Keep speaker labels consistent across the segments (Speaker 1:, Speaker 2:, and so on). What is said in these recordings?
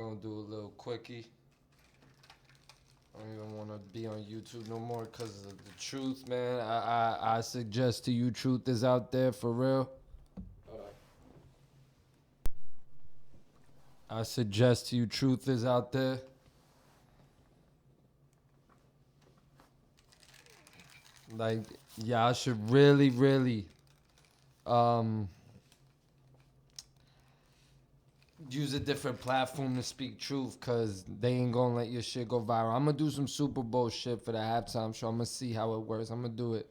Speaker 1: gonna do a little quickie. I don't even want to be on YouTube no more because of the truth, man. I suggest to you, truth is out there for real. I suggest to you, truth is out there. Like, y'all should really, really, use a different platform to speak truth, because they ain't gonna let your shit go viral. I'm gonna do some Super Bowl shit for the halftime show. I'm gonna see how it works. I'm gonna do it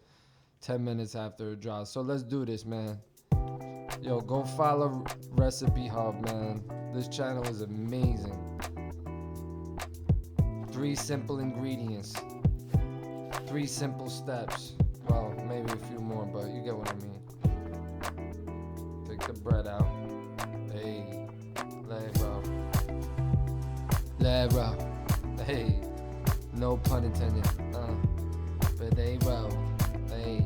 Speaker 1: 10 minutes after it drops. So let's do this, man. Yo, go follow Recipe Hub, man. This channel is amazing. 3 simple ingredients. 3 simple steps. Well, maybe a few more, but you get what I mean. Take the bread out. Hey, let it roll. Let it roll. Hey, no pun intended. But they roll. Hey.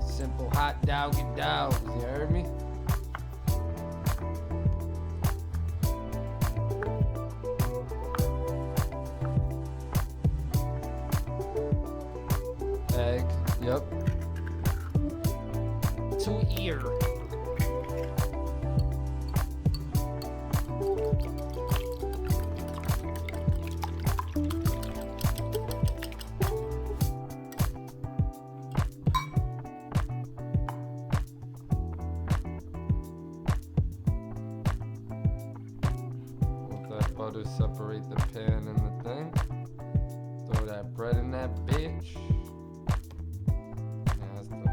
Speaker 1: Simple hot doggy dogs. You heard me? Egg. Yep. 2 ear. Butter separate the pan and the thing. Throw that bread in that bitch. Yeah, that's delicious.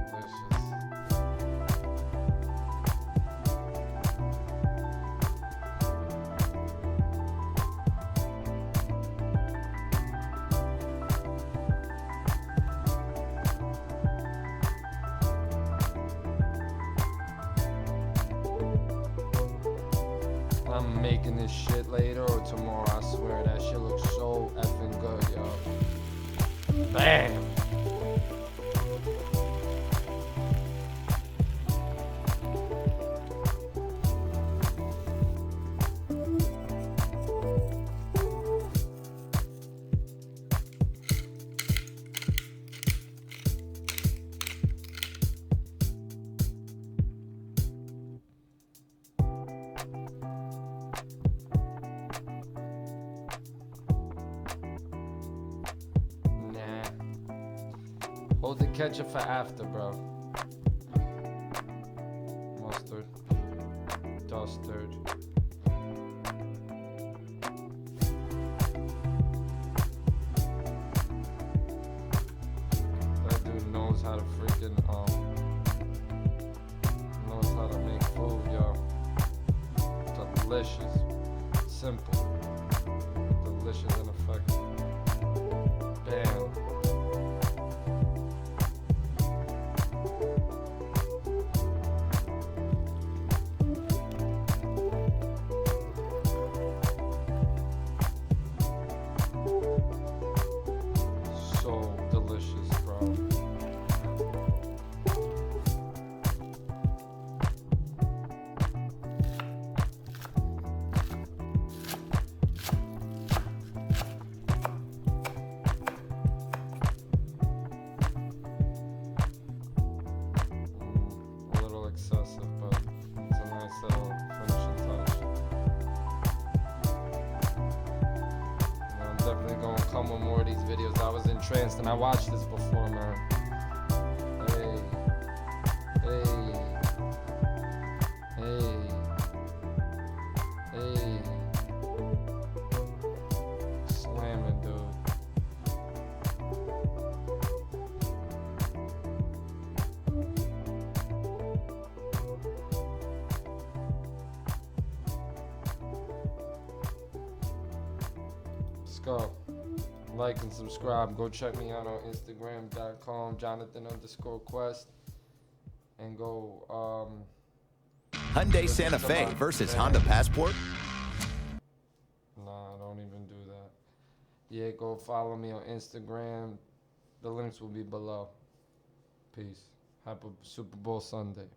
Speaker 1: I'm making this shit later or tomorrow. I swear that shit looks so effing good, yo. Bam! Hold the ketchup for after, bro. Mustard. Dustard. That dude knows how to freaking, knows how to make food, yo. Delicious. Simple. Delicious and effective. Bam. Delicious, bro. A little excessive, but it's a nice little finishing touch. I'm definitely gonna come with more of these videos. I was entranced and I watched this before, man. Hey. Hey. Hey. Hey. Slamming, dude. Let's go. Like and subscribe. Go check me out on Instagram.com, Jonathan_Quest. And go,
Speaker 2: Hyundai Santa Fe versus Honda Passport.
Speaker 1: Nah, don't even do that. Yeah, go follow me on Instagram. The links will be below. Peace. Happy Super Bowl Sunday.